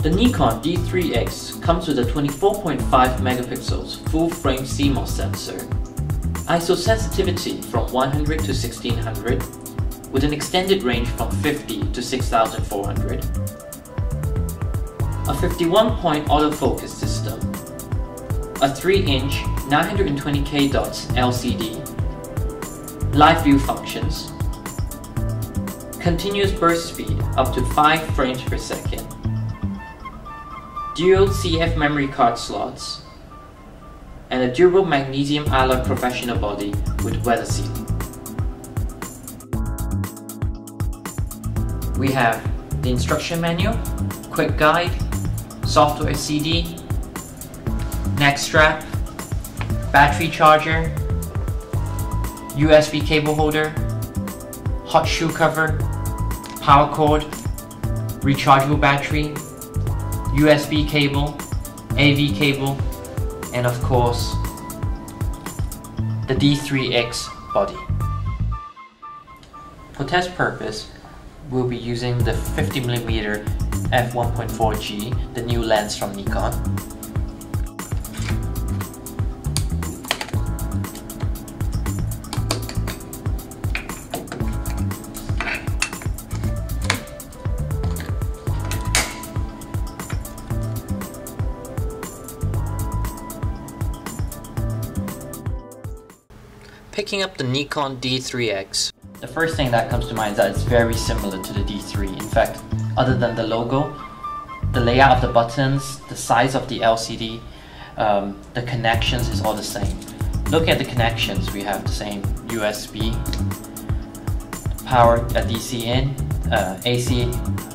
The Nikon D3X comes with a 24.5 megapixels full-frame CMOS sensor, ISO sensitivity from 100 to 1600, with an extended range from 50 to 6400, a 51-point autofocus system, a 3-inch 920K dots LCD, live view functions, continuous burst speed up to 5 frames per second, dual CF memory card slots, and a durable magnesium alloy professional body with weather sealing. We have the instruction manual, quick guide, software CD, neck strap, battery charger, USB cable holder, hot shoe cover, power cord, rechargeable battery, USB cable, AV cable, and of course the D3X body. For test purpose, we'll be using the 50mm f1.4G, the new lens from Nikon. Picking up the Nikon D3X, the first thing that comes to mind is that it's very similar to the D3. In fact, other than the logo, the layout of the buttons, the size of the LCD, the connections is all the same. Looking at the connections, we have the same USB, power, DC in, AC,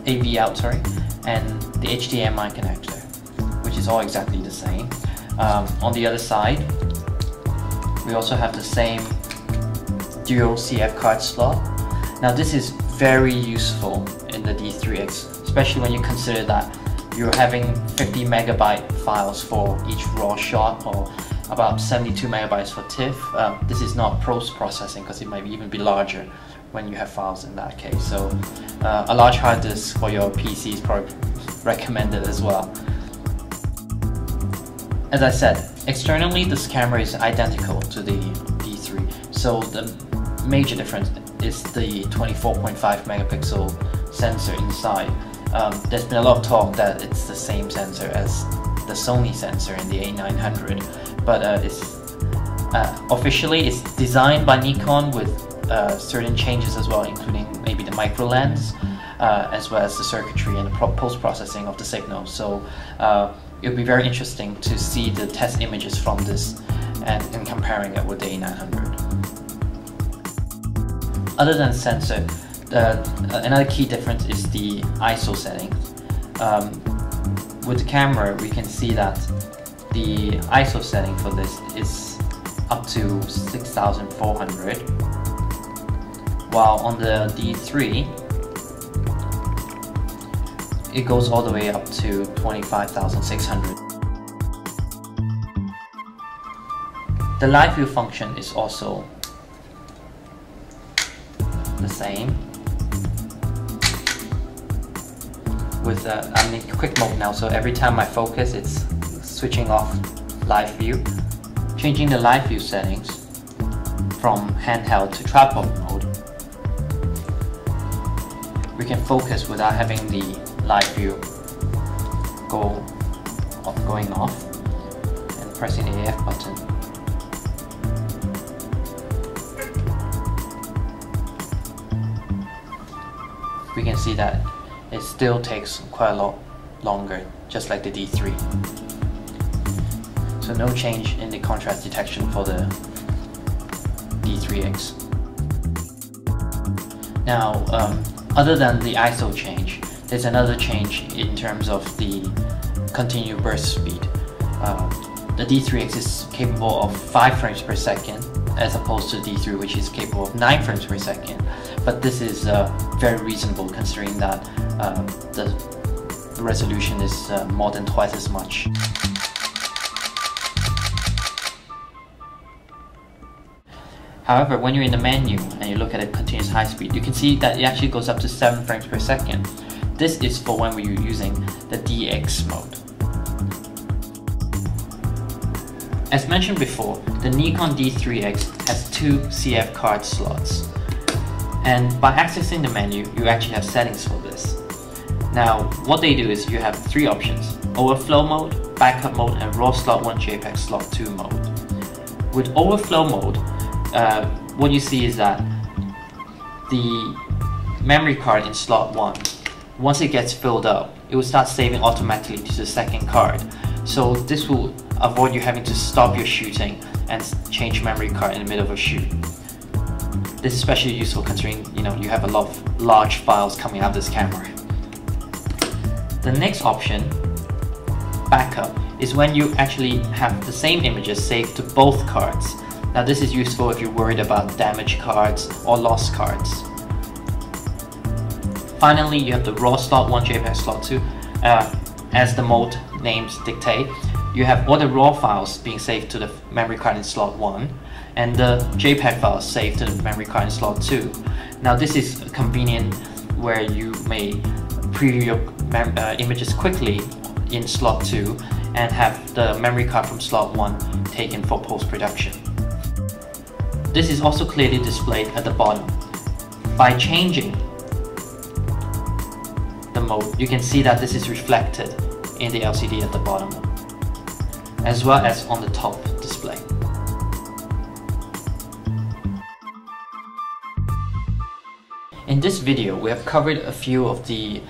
AV out, and the HDMI connector, which is all exactly the same. On the other side, we also have the same dual CF card slot. Now this is very useful in the D3X, especially when you consider that you're having 50 megabyte files for each raw shot or about 72 megabytes for TIFF. This is not post-processing because it might even be larger when you have files in that case. So a large hard disk for your PC is probably recommended as well. As I said, externally this camera is identical to the D3, so the major difference is the 24.5 megapixel sensor inside. There's been a lot of talk that it's the same sensor as the Sony sensor in the A900, but officially it's designed by Nikon with certain changes as well, including maybe the micro lens, as well as the circuitry and the post-processing of the signal. So it would be very interesting to see the test images from this and comparing it with the A900. Other than sensor, another key difference is the ISO setting. With the camera, we can see that the ISO setting for this is up to 6400, while on the D3, it goes all the way up to 25,600. The live view function is also the same. With I'm in quick mode now, so every time I focus, it's switching off live view. Changing the live view settings from handheld to tripod mode, we can focus without having the live view going off, and pressing the AF button. We can see that it still takes quite a lot longer, just like the D3. So no change in the contrast detection for the D3X. Now, other than the ISO change, there's another change in terms of the continuous burst speed. The D3X is capable of 5 frames per second as opposed to the D3, which is capable of 9 frames per second. But this is very reasonable considering that the resolution is more than twice as much. However, when you're in the menu and you look at a continuous high speed, you can see that it actually goes up to 7 frames per second. This is for when we're using the DX mode. As mentioned before, the Nikon D3X has 2 CF card slots. And by accessing the menu, you actually have settings for this. Now, what they do is you have 3 options: Overflow Mode, Backup Mode, and Raw Slot 1 JPEG Slot 2 mode. With Overflow Mode, what you see is that the memory card in slot 1, once it gets filled up, it will start saving automatically to the second card. So this will avoid you having to stop your shooting and change memory card in the middle of a shoot. This is especially useful considering you have a lot of large files coming out of this camera. The next option, Backup, is when you actually have the same images saved to both cards. Now this is useful if you're worried about damaged cards or lost cards. Finally, you have the Raw Slot 1 JPEG Slot 2. As the mode names dictate, you have all the RAW files being saved to the memory card in slot 1 and the JPEG files saved to the memory card in slot 2. Now this is convenient where you may preview your images quickly in slot 2 and have the memory card from slot 1 taken for post-production. This is also clearly displayed at the bottom. By changing the mode, you can see that this is reflected in the LCD at the bottom, as well as on the top display. In this video, we have covered a few of the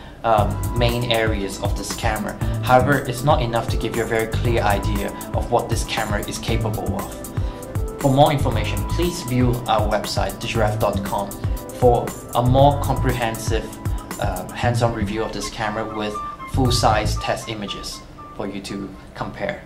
main areas of this camera. However, it's not enough to give you a very clear idea of what this camera is capable of. For more information, please view our website DigitalRev.com for a more comprehensive hands-on review of this camera with full-size test images for you to compare.